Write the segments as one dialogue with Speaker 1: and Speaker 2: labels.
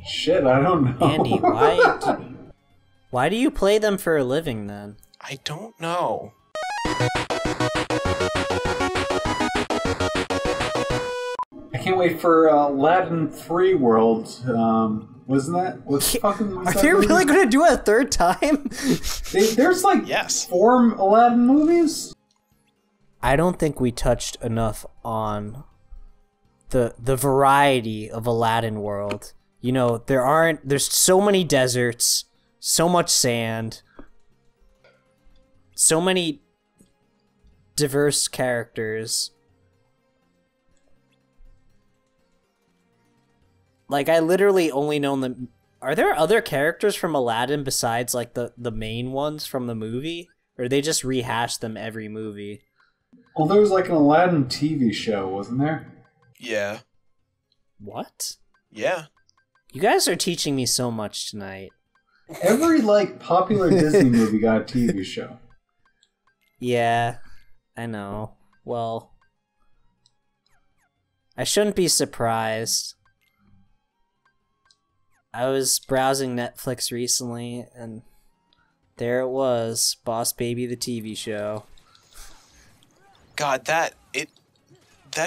Speaker 1: Shit, I don't know.
Speaker 2: Andy, why do you play them for a living then?
Speaker 3: I don't know.
Speaker 1: I can't wait for Aladdin 3 World. Wasn't that?
Speaker 2: Are they really going to do it a third time?
Speaker 1: There's like
Speaker 3: Yes.
Speaker 1: 4 Aladdin movies?
Speaker 2: I don't think we touched enough on the variety of Aladdin world. You know, there's so many deserts, so much sand, so many diverse characters. Like, I literally only know them. Are there other characters from Aladdin besides, like, the main ones from the movie? Or they just rehash them every movie?
Speaker 1: Well, there was like an Aladdin TV show, wasn't there?
Speaker 3: Yeah.
Speaker 2: What?
Speaker 3: Yeah.
Speaker 2: You guys are teaching me so much tonight.
Speaker 1: Every, like, popular Disney movie got a TV show.
Speaker 2: Yeah, I know. Well, I shouldn't be surprised. I was browsing Netflix recently, and there it was, Boss Baby the TV show.
Speaker 3: God, that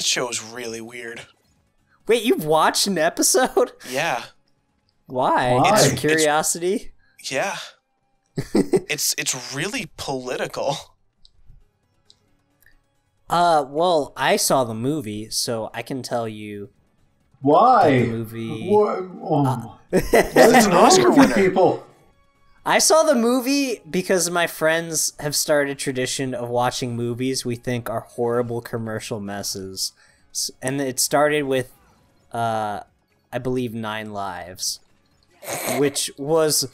Speaker 3: show's really weird.
Speaker 2: Wait, you've watched an episode?
Speaker 3: Yeah.
Speaker 2: Why?
Speaker 1: Why?
Speaker 2: Out of curiosity?
Speaker 3: Yeah. It's really political.
Speaker 2: Well, I saw the movie, so I can tell you
Speaker 1: Why?
Speaker 2: the movie.
Speaker 3: It's an Oscar winner.
Speaker 1: People.
Speaker 2: I saw the movie because my friends have started a tradition of watching movies we think are horrible commercial messes. And it started with, I believe, 9 Lives, which was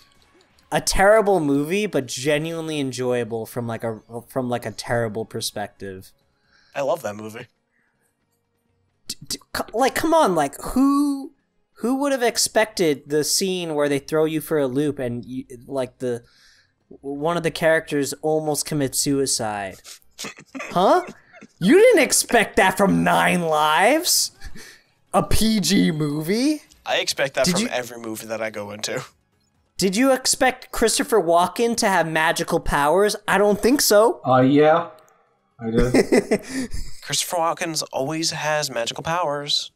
Speaker 2: a terrible movie, but genuinely enjoyable from like a terrible perspective.
Speaker 3: I love that movie.
Speaker 2: Like, come on, like, who would have expected the scene where they throw you for a loop and you, like, one of the characters almost commits suicide? Huh? You didn't expect that from 9 Lives? A PG movie?
Speaker 3: I expect that from every movie that I go into.
Speaker 2: Did you expect Christopher Walken to have magical powers? I don't think so.
Speaker 1: Yeah, I did.
Speaker 3: Christopher Walken always has magical powers.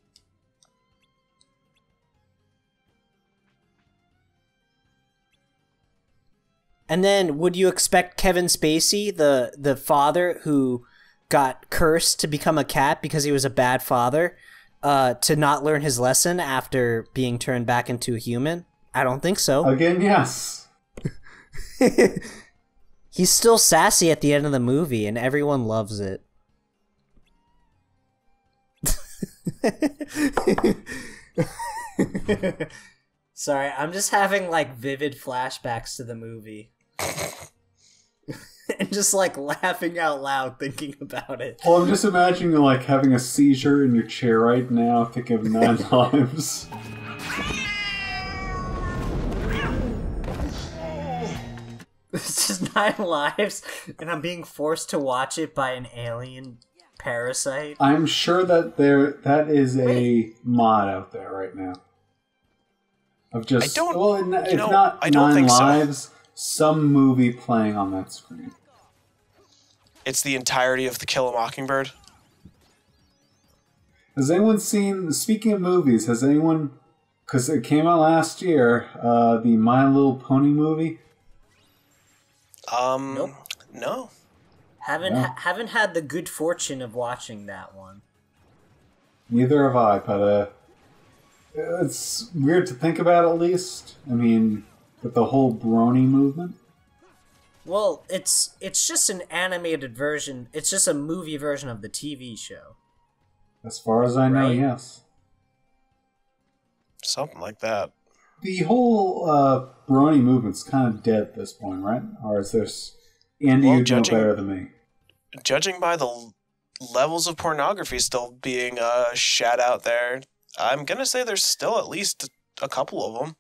Speaker 2: And then, would you expect Kevin Spacey, the father who got cursed to become a cat because he was a bad father, to not learn his lesson after being turned back into a human? I don't think so.
Speaker 1: Again, yes.
Speaker 2: He's still sassy at the end of the movie, and everyone loves it. Sorry, I'm just having, like, vivid flashbacks to the movie. And just, like, laughing out loud thinking about it.
Speaker 1: Well, I'm just imagining, like, having a seizure in your chair right now, thinking of 9 Lives.
Speaker 2: It's just 9 Lives, and I'm being forced to watch it by an alien parasite.
Speaker 1: I'm sure that that is a mod out there right now. Of just, if not
Speaker 3: I don't
Speaker 1: 9
Speaker 3: think so.
Speaker 1: Lives, some movie playing on that screen.
Speaker 3: It's the entirety of To Kill a Mockingbird.
Speaker 1: Has anyone seen, speaking of movies, has anyone, because it came out last year, the My Little Pony movie?
Speaker 2: Nope.
Speaker 3: No.
Speaker 2: Haven't had the good fortune of watching that one.
Speaker 1: Neither have I, but it's weird to think about at least. I mean, with the whole brony movement.
Speaker 2: Well, it's just an animated version. It's just a movie version of the TV show.
Speaker 1: As far as I know,
Speaker 2: Right?
Speaker 1: yes.
Speaker 3: Something like that.
Speaker 1: The whole brony movement's kind of dead at this point, right? Or is there... Andy,
Speaker 3: Well,
Speaker 1: you know better than me.
Speaker 3: Judging by the levels of pornography still being shat out there, I'm going to say there's still at least a couple of them.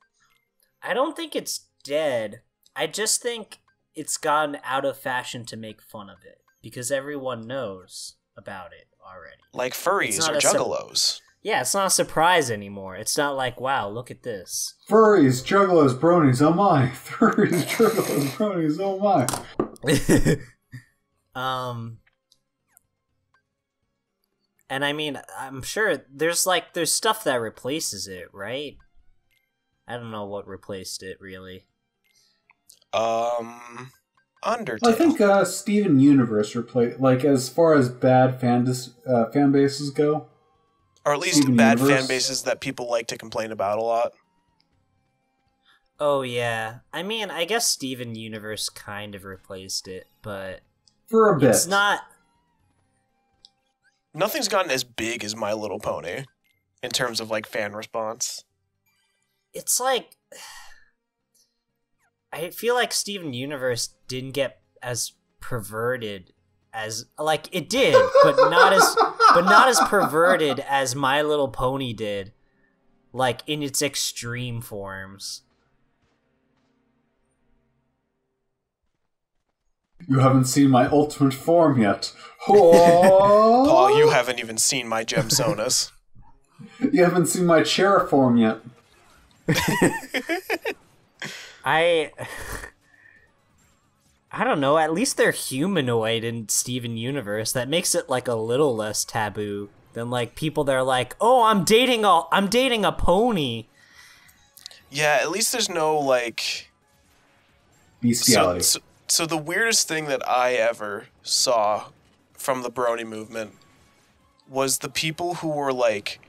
Speaker 2: I don't think it's dead. I just think it's gotten out of fashion to make fun of it because everyone knows about it already.
Speaker 3: Like furries or juggalos.
Speaker 2: Yeah, it's not a surprise anymore. It's not like, wow, look at this.
Speaker 1: Furries, juggalos, bronies, oh my. Furries, juggalos, bronies, oh my.
Speaker 2: And I mean, I'm sure there's stuff that replaces it, right? I don't know what replaced it, really.
Speaker 3: Undertale.
Speaker 1: I think Steven Universe replaced, like, as far as bad fan bases go.
Speaker 3: Or at least
Speaker 1: Steven
Speaker 3: bad
Speaker 1: Universe.
Speaker 3: fan bases that people like to complain about a lot.
Speaker 2: Oh, yeah. I mean, I guess Steven Universe kind of replaced it, but...
Speaker 1: For a bit.
Speaker 2: It's not...
Speaker 3: Nothing's gotten as big as My Little Pony in terms of, like, fan response.
Speaker 2: It's like... I feel like Steven Universe didn't get as perverted as... Like, it did, but not as perverted as My Little Pony did. Like, in its extreme forms.
Speaker 1: You haven't seen my ultimate form yet. Oh!
Speaker 3: Paul, you haven't even seen my Gemsonas.
Speaker 1: You haven't seen my chair form yet.
Speaker 2: I don't know, at least they're humanoid in Steven Universe. That makes it like a little less taboo than like people that are like, "Oh, I'm dating a pony."
Speaker 3: Yeah, at least there's no like
Speaker 1: Bestiality.
Speaker 3: So the weirdest thing that I ever saw from the Brony movement was the people who were like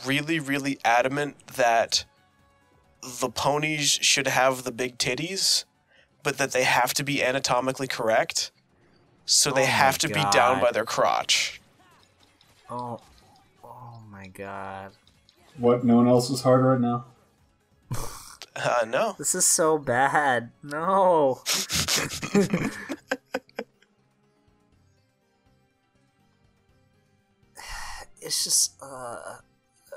Speaker 3: really, really adamant that the ponies should have the big titties, but that they have to be anatomically correct, so they have to be down by their crotch.
Speaker 2: Oh my god.
Speaker 1: What, no one else is hard right now?
Speaker 3: No.
Speaker 2: This is so bad. No. It's just,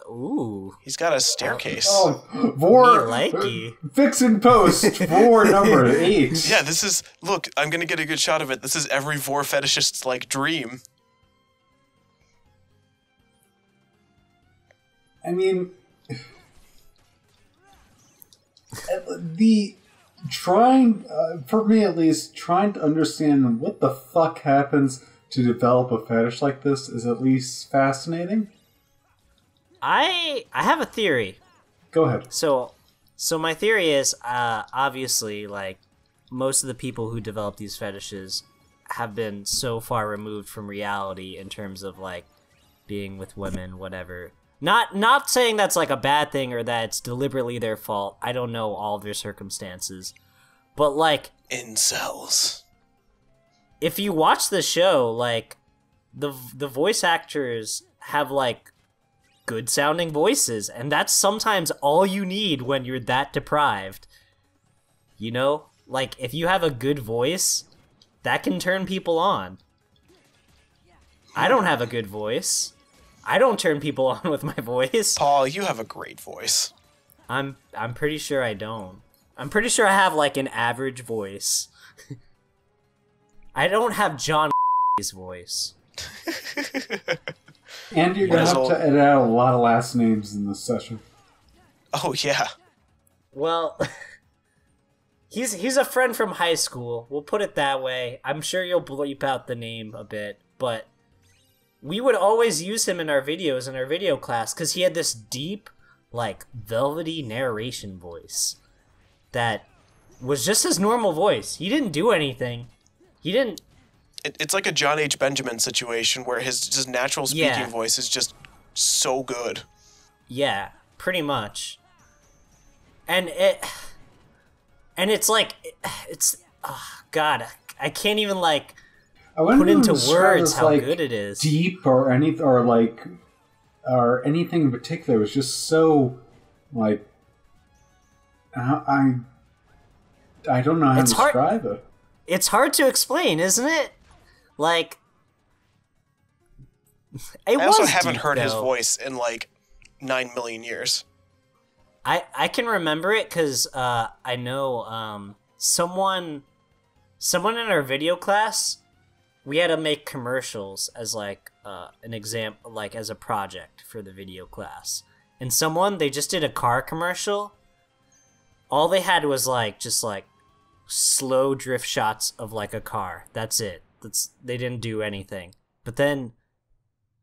Speaker 2: ooh.
Speaker 3: He's got a staircase.
Speaker 1: Oh, Vor,
Speaker 2: likey.
Speaker 1: fix and post, Vor number 8.
Speaker 3: Yeah, this is, look, I'm gonna get a good shot of it. This is every vor fetishist's, like, dream.
Speaker 1: I mean, for me at least, trying to understand what the fuck happens to develop a fetish like this is at least fascinating.
Speaker 2: I have a theory.
Speaker 1: Go ahead.
Speaker 2: So my theory is, obviously, like, most of the people who develop these fetishes have been so far removed from reality in terms of, like, being with women, whatever. Not saying that's, like, a bad thing or that it's deliberately their fault. I don't know all their circumstances. But, like...
Speaker 3: Incels.
Speaker 2: If you watch the show, like, the voice actors have, like, good-sounding voices, and that's sometimes all you need when you're that deprived. You know? Like, if you have a good voice, that can turn people on. I don't have a good voice. I don't turn people on with my voice.
Speaker 3: Paul, you have a great voice.
Speaker 2: I'm pretty sure I don't. I'm pretty sure I have, like, an average voice. I don't have John voice.
Speaker 1: And you're going to have to edit out a lot of last names in this session.
Speaker 3: Oh, yeah.
Speaker 2: Well, he's a friend from high school. We'll put it that way. I'm sure you'll bleep out the name a bit, but we would always use him in our videos in our video class because he had this deep, like, velvety narration voice that was just his normal voice. He didn't do anything. He didn't...
Speaker 3: It's like a John H. Benjamin situation where his just natural speaking voice is just so good.
Speaker 2: Yeah, pretty much. And it's like, it's, oh God, I can't even, like, put into words how good it is.
Speaker 1: Deep or anything in particular. It was just so, like, I don't know how to describe it.
Speaker 2: It's hard to explain, isn't it? Like,
Speaker 3: I also haven't heard his voice in like 9 million years.
Speaker 2: I can remember it because I know someone in our video class we had to make commercials as like an exam, like as a project for the video class. And they just did a car commercial. All they had was like just like slow drift shots of like a car. That's it. They didn't do anything. But then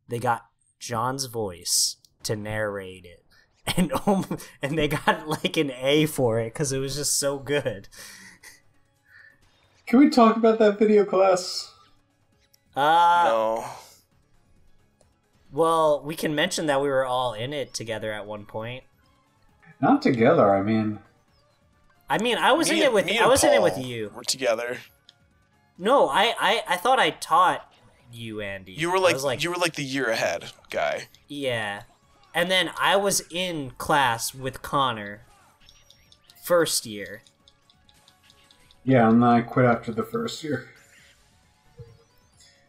Speaker 2: they got John's voice to narrate it, and they got like an A for it because it was just so good.
Speaker 1: Can we talk about that video class?
Speaker 3: No.
Speaker 2: Well, we can mention that we were all in it together at one point.
Speaker 1: Not together. I mean,
Speaker 2: I was in it with you.
Speaker 3: We're together.
Speaker 2: No, I thought I taught you, Andy.
Speaker 3: You were like you were like the year ahead guy.
Speaker 2: Yeah. And then I was in class with Connor first year.
Speaker 1: yeah, and then I quit after the first year.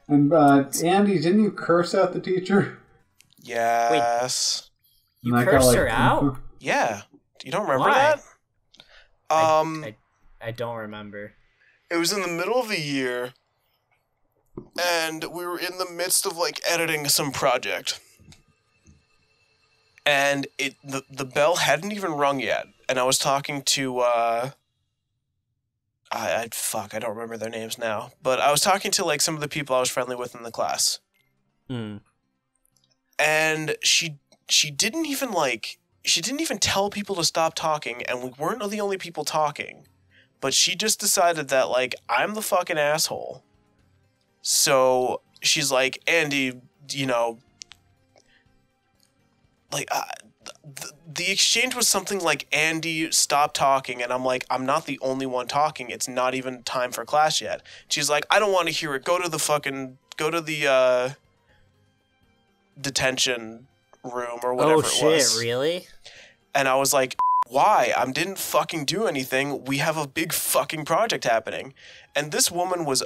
Speaker 1: And Andy, didn't you curse out the teacher?
Speaker 3: Yes.
Speaker 2: You cursed her out?
Speaker 3: Yeah. You don't remember
Speaker 2: Why?
Speaker 3: that?
Speaker 2: I don't remember.
Speaker 3: It was in the middle of the year, and we were in the midst of like editing some project. And the bell hadn't even rung yet, and I was talking to I don't remember their names now, but I was talking to like some of the people I was friendly with in the class. And she didn't even tell people to stop talking, and we weren't the only people talking. But she just decided that, like, I'm the fucking asshole. So she's like, Andy, you know, like, the exchange was something like, Andy, stop talking. And I'm like, I'm not the only one talking. It's not even time for class yet. She's like, I don't want to hear it. Go to the detention room or whatever it was.
Speaker 2: Oh, shit, really?
Speaker 3: And I was like, why? I didn't fucking do anything. We have a big fucking project happening. And this woman was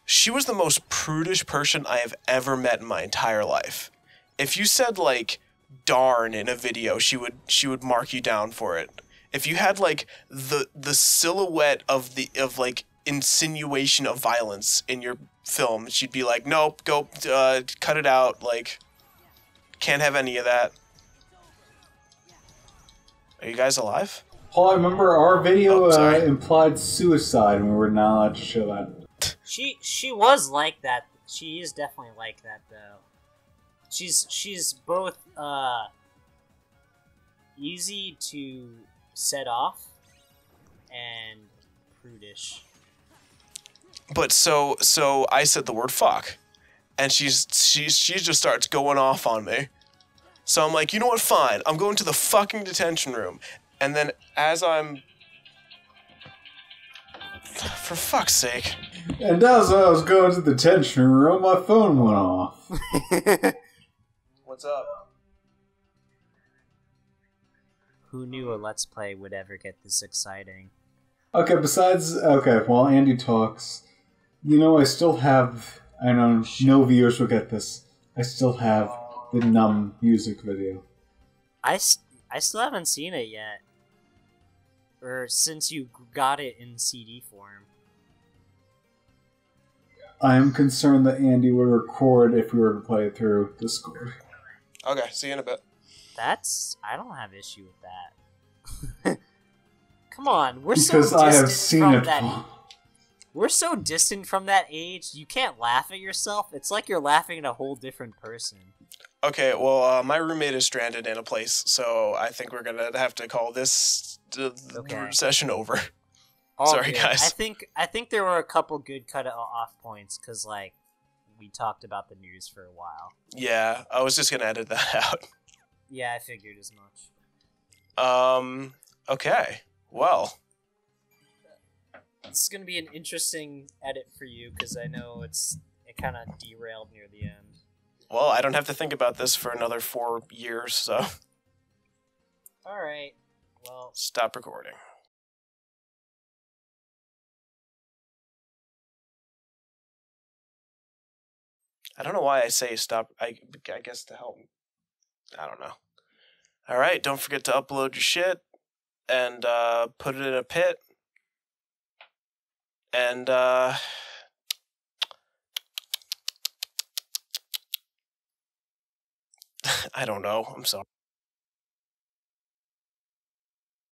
Speaker 3: she was the most prudish person I have ever met in my entire life. If you said like darn in a video, she would mark you down for it. If you had like the silhouette of like insinuation of violence in your film, she'd be like, nope, go cut it out, like can't have any of that. Are you guys alive?
Speaker 1: Paul, I remember our video implied suicide, and we were not allowed to show that.
Speaker 2: She was like that. She is definitely like that, though. She's both easy to set off and prudish.
Speaker 3: But so I said the word fuck, and she just starts going off on me. So I'm like, you know what, fine, I'm going to the fucking detention room. And then as I'm... For fuck's sake.
Speaker 1: And as I was going to the detention room, my phone went off.
Speaker 3: What's up?
Speaker 2: Who knew a Let's Play would ever get this exciting?
Speaker 1: Okay, while Andy talks, you know, I still have... I know no viewers will get this. I still have the Numb music video.
Speaker 2: I still haven't seen it yet. Or since you got it in CD form.
Speaker 1: I am concerned that Andy would record if we were to play it through Discord.
Speaker 3: Okay, see you in a bit.
Speaker 2: I don't have issue with that. Come on, we're
Speaker 1: because
Speaker 2: so
Speaker 1: I
Speaker 2: distant
Speaker 1: have seen
Speaker 2: from
Speaker 1: it.
Speaker 2: that. We're so distant from that age. You can't laugh at yourself. It's like you're laughing at a whole different person.
Speaker 3: Okay, well, my roommate is stranded in a place, so I think we're gonna have to call this session over. Sorry,
Speaker 2: good.
Speaker 3: guys.
Speaker 2: I think there were a couple good cut-off points because like we talked about the news for a while.
Speaker 3: Yeah, I was just gonna edit that out.
Speaker 2: Yeah, I figured as much.
Speaker 3: Okay. Well,
Speaker 2: this is gonna be an interesting edit for you because I know it kind of derailed near the end.
Speaker 3: Well, I don't have to think about this for another 4 years, so.
Speaker 2: All right. Well.
Speaker 3: Stop recording. I don't know why I say stop. I guess to help. I don't know. All right, don't forget to upload your shit and put it in a pit. And I don't know. I'm sorry.